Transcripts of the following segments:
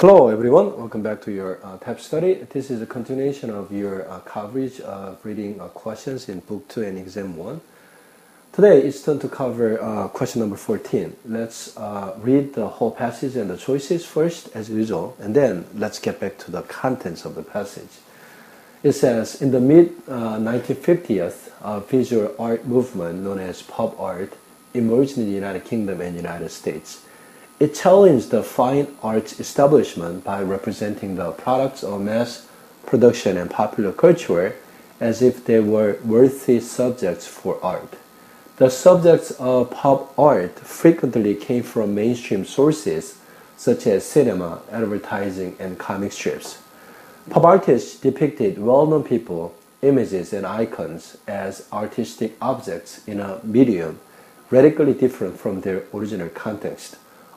Hello everyone, welcome back to your Teps study. This is a continuation of your coverage of reading questions in Book 2 and Exam 1. Today it's time to cover question number 14. Let's read the whole passage and the choices first as usual, and then let's get back to the contents of the passage. It says, in the mid-1950s, a visual art movement known as pop art emerged in the United Kingdom and United States. It challenged the fine arts establishment by representing the products of mass production and popular culture as if they were worthy subjects for art. The subjects of pop art frequently came from mainstream sources such as cinema, advertising, and comic strips. Pop artists depicted well-known people, images, and icons as artistic objects in a medium radically different from their original context,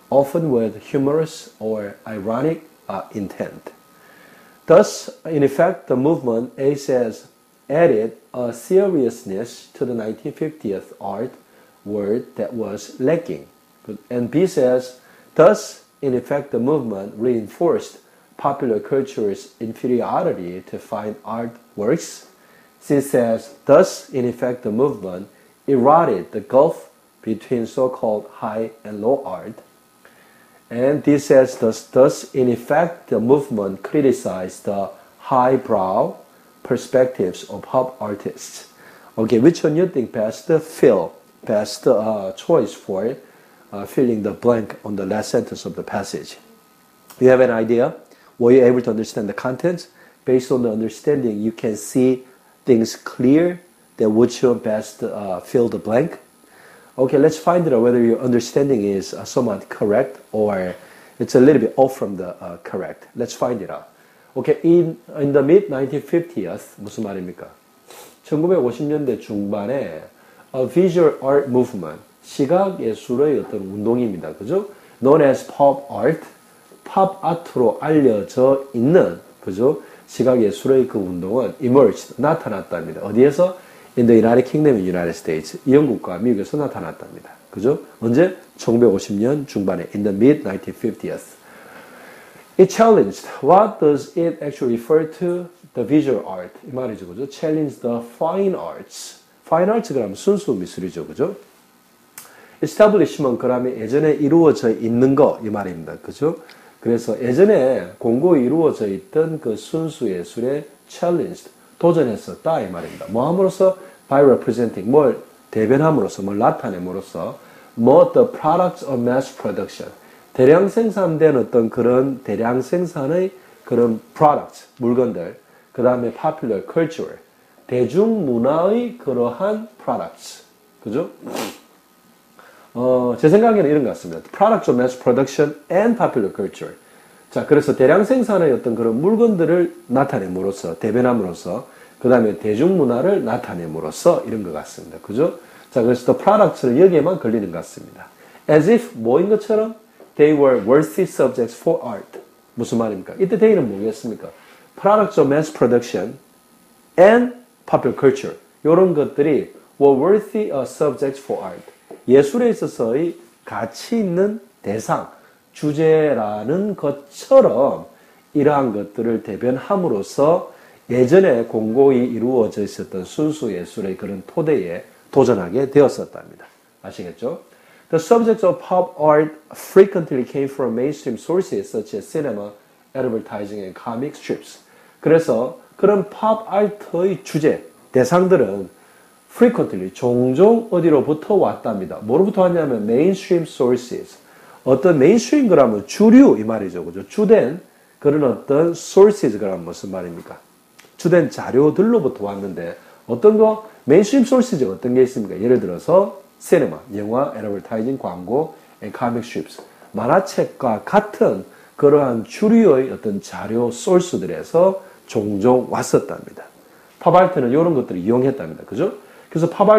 often with humorous or ironic intent. Thus, in effect, the movement, A says, added a seriousness to the 1950s art world that was lacking. And B says, thus, in effect, the movement reinforced popular culture's inferiority to fine art works. C says, thus, in effect, the movement eroded the gulf between so-called high and low art. And this says, thus, in effect, the movement criticized the highbrow perspectives of pop artists. Okay, which one you think best fill, best choice for filling the blank on the last sentence of the passage? You have an idea? Were you able to understand the contents? Based on the understanding, you can see things clear. Then which one best fill the blank? Okay, let's find out whether your understanding is somewhat correct or it's a little bit off from the correct. Let's find it out. Okay, in the mid-1950s, 무슨 말입니까? 1950년대 중반에 a visual art movement, 시각 예술의 어떤 운동입니다. 그죠? Known as pop art, 팝 아트로 알려져 있는, 그죠? 시각 예술의 그 운동은 emerged, 나타났답니다. 어디에서? In the United Kingdom and United States. 영국과 미국에서 나타났답니다. 그죠? 언제? 1950년 중반에. In the mid-1950s. It challenged. What does it actually refer to? The visual art. 이 말이죠. 그죠? Challenged the fine arts. Fine arts 그러면 순수 미술이죠. 그죠? Establishment 그러면 예전에 이루어져 있는 거 이 말입니다. 그죠? 그래서 예전에 공고히 이루어져 있던 그 순수 예술에 challenged. 도전했었다 이 말입니다. 뭐 함으로써? By representing, 뭘 대변함으로써, 뭘 나타냄으로써 뭐 the products of mass production, 대량 생산된 어떤 그런 대량 생산의 그런 products, 물건들, 그 다음에 popular culture, 대중문화의 그러한 products, 그죠? 제 생각에는 이런 것 같습니다. Products of mass production and popular culture. 자, 그래서 대량 생산의 어떤 그런 물건들을 나타냄으로써, 대변함으로써, 그 다음에 대중문화를 나타냄으로써 이런 것 같습니다. 그죠? 자, 그래서 the products는 여기에만 걸리는 것 같습니다. As if 뭐인 것처럼 they were worthy subjects for art. 무슨 말입니까? 이때 they는 뭐겠습니까? Products of mass production and popular culture. 이런 것들이 were worthy subjects for art. 예술에 있어서의 가치 있는 대상, 주제라는 것처럼 이러한 것들을 대변함으로써 예전에 공고히 이루어져 있었던 순수 예술의 그런 토대에 도전하게 되었었답니다. 아시겠죠? The subjects of pop art frequently came from mainstream sources such as cinema, advertising, and comic strips. 그래서 그런 팝 아트의 주제, 대상들은 frequently, 종종 어디로부터 왔답니다. 뭐로부터 왔냐면 mainstream sources. 어떤 mainstream 그러면 주류 이 말이죠. 그죠? 주된 그런 어떤 sources 그러면 무슨 말입니까? 주된 자료들로부터 왔는데 어떤 거? 메인스트림 소스가 어떤 게 있습니까? 예를 들어서 시네마, 영화, 애드버타이징, 광고, comic strips, 만화책과 같은 그러한 주류의 어떤 자료 소스들에서 종종 왔었답니다. 팝아트는 이런 것들을 이용했답니다. 그죠? 그래서 팝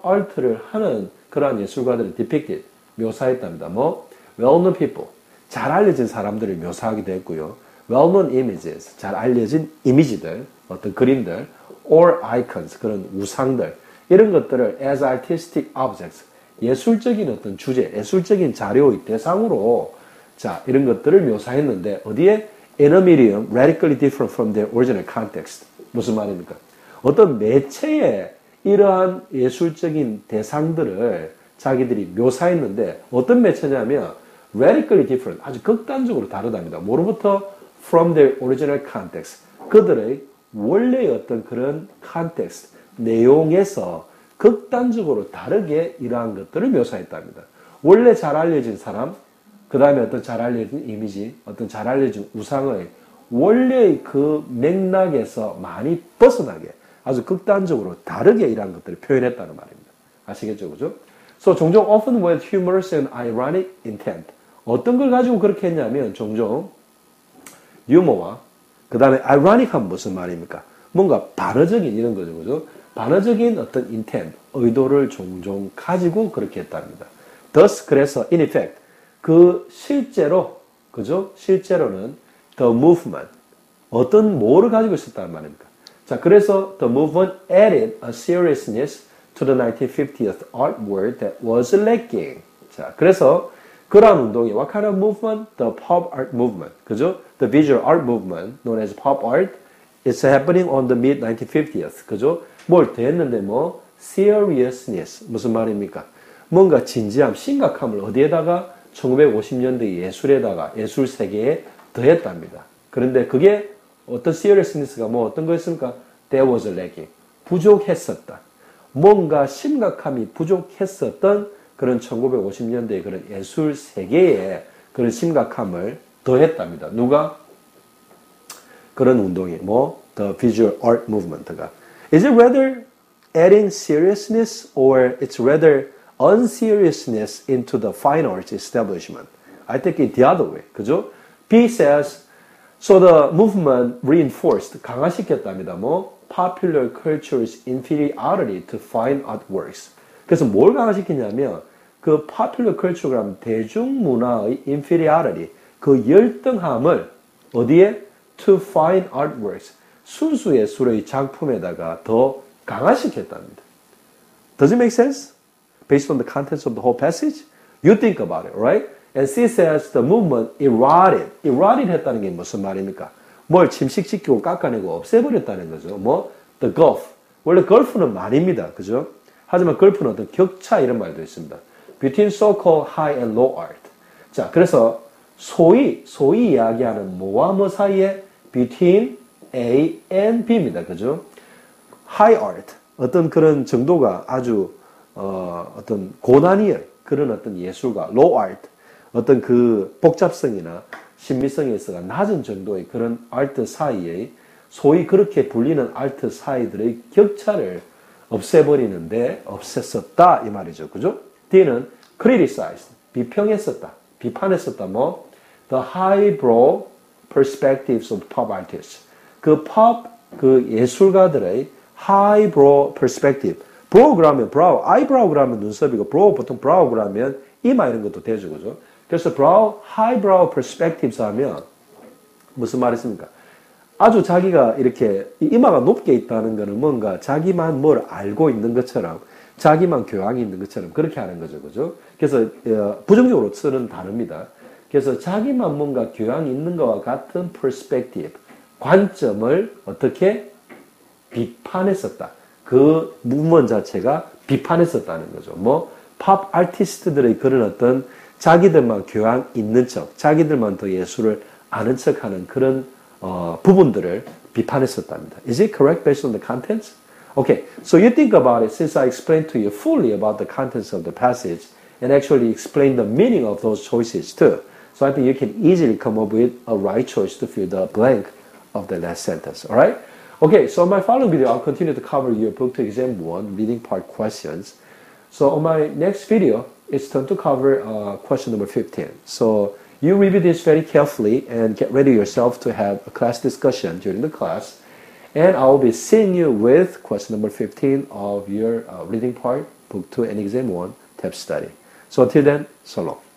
아트를 하는 그러한 예술가들을 depicted, 묘사했답니다. 뭐? well-known people, 잘 알려진 사람들을 묘사하기도 했고요. well-known images, 잘 알려진 이미지들, 어떤 그림들, or icons, 그런 우상들, 이런 것들을 as artistic objects, 예술적인 어떤 주제, 예술적인 자료의 대상으로 자, 이런 것들을 묘사했는데 어디에? In a medium radically different from their original context. 무슨 말입니까? 어떤 매체에 이러한 예술적인 대상들을 자기들이 묘사했는데 어떤 매체냐면 radically different, 아주 극단적으로 다르답니다. 뭐로부터? From their original context. 그들의 원래의 어떤 그런 context, 내용에서 극단적으로 다르게 이러한 것들을 묘사했답니다. 원래 잘 알려진 사람, 그 다음에 어떤 잘 알려진 이미지, 어떤 잘 알려진 우상의 원래의 그 맥락에서 많이 벗어나게 아주 극단적으로 다르게 이러한 것들을 표현했다는 말입니다. 아시겠죠? 그죠? So, 종종 often with humorous and ironic intent. 어떤 걸 가지고 그렇게 했냐면 종종 유머와 그 다음에 ironic한 무슨 말입니까? 뭔가 반어적인 이런 거죠. 그죠? 반어적인 어떤 intent, 의도를 종종 가지고 그렇게 했답니다. Thus, 그래서 in effect, 그 실제로, 그죠? 실제로는 the movement, 어떤 뭐를 가지고 있었다는 말입니까? 자, 그래서 the movement added a seriousness to the 1950th art world that was lacking. 자, 그래서 그러한 운동이 what kind of movement? The pop art movement. 그죠? The visual art movement known as pop art is happening on the mid 1950th. 그죠? 뭘 더했는데 뭐 seriousness 무슨 말입니까? 뭔가 진지함, 심각함을 어디에다가 1950년대 예술에다가 예술 세계에 더했답니다. 그런데 그게 어떤 seriousness가 뭐 어떤 거였습니까? There was lacking. 부족했었다. 뭔가 심각함이 부족했었던 그런 1950년대의 그런 예술 세계에 그런 심각함을 더했답니다. 누가? 그런 운동이 뭐 the visual art movement가. Is it rather adding seriousness or it's rather unseriousness into the fine arts establishment? I think it's the other way. 그죠? B says so the movement reinforced 강화시켰답니다. 뭐 popular culture's inferiority to fine art works. 그래서 뭘 강화시키냐면 그 popular culture가 하면 대중문화의 inferiority, 그 열등함을 어디에? to fine art works, 순수 예술의 작품에다가 더 강화시켰답니다. Does it make sense? Based on the contents of the whole passage? You think about it, right? And C says the movement eroded. eroded 했다는 게 무슨 말입니까? 뭘 침식시키고 깎아내고 없애버렸다는 거죠. 뭐? The gulf. 원래 golf는 말입니다. 그죠? 하지만 golf는 어떤 격차 이런 말도 있습니다. Between so-called high and low art. 자, 그래서 소위 이야기하는 뭐와 뭐 사이에 between A and B입니다. 그죠? high art. 어떤 그런 정도가 아주 어떤 고난이의 그런 어떤 예술과 low art. 어떤 그 복잡성이나 신비성에 있어가 낮은 정도의 그런 아트 사이에 소위 그렇게 불리는 아트 사이들의 격차를 없애버리는데 없앴었다 이 말이죠. 그죠? D는 criticized, 비평했었다, 비판했었다. 뭐? The highbrow perspectives of pop artists. 그 예술가들의 highbrow perspective. brow 그러면 brow, eyebrow 그러면 눈썹이고 brow 보통 brow 그러면 이마 이런 것도 되죠. 그죠? 그래서 highbrow perspectives 하면 무슨 말이 있습니까? 아주 자기가 이렇게 이마가 높게 있다는 것은 뭔가 자기만 뭘 알고 있는 것처럼 자기만 교양이 있는 것처럼 그렇게 하는 거죠. 그죠? 그래서 부정적으로 쓰는 단어입니다. 그래서 자기만 뭔가 교양이 있는 것과 같은 perspective, 관점을 어떻게 비판했었다. 그 문문 자체가 비판했었다는 거죠. 뭐 팝 아티스트들의 그런 어떤 자기들만 교양 있는 척, 자기들만 더 예술을 아는 척하는 그런 부분들을 비판했었답니다. Is it correct based on the contents? Okay, so you think about it since I explained to you fully about the contents of the passage and actually explain the meaning of those choices too. So I think you can easily come up with a right choice to fill the blank of the last sentence. All right? Okay, so in my following video, I'll continue to cover your book to exam 1 reading part questions. So on my next video, it's time to cover question number 15. So you review this very carefully and get ready yourself to have a class discussion during the class. And I will be seeing you with question number 15 of your reading part, book 2 and exam 1 Teps study. So until then, so long.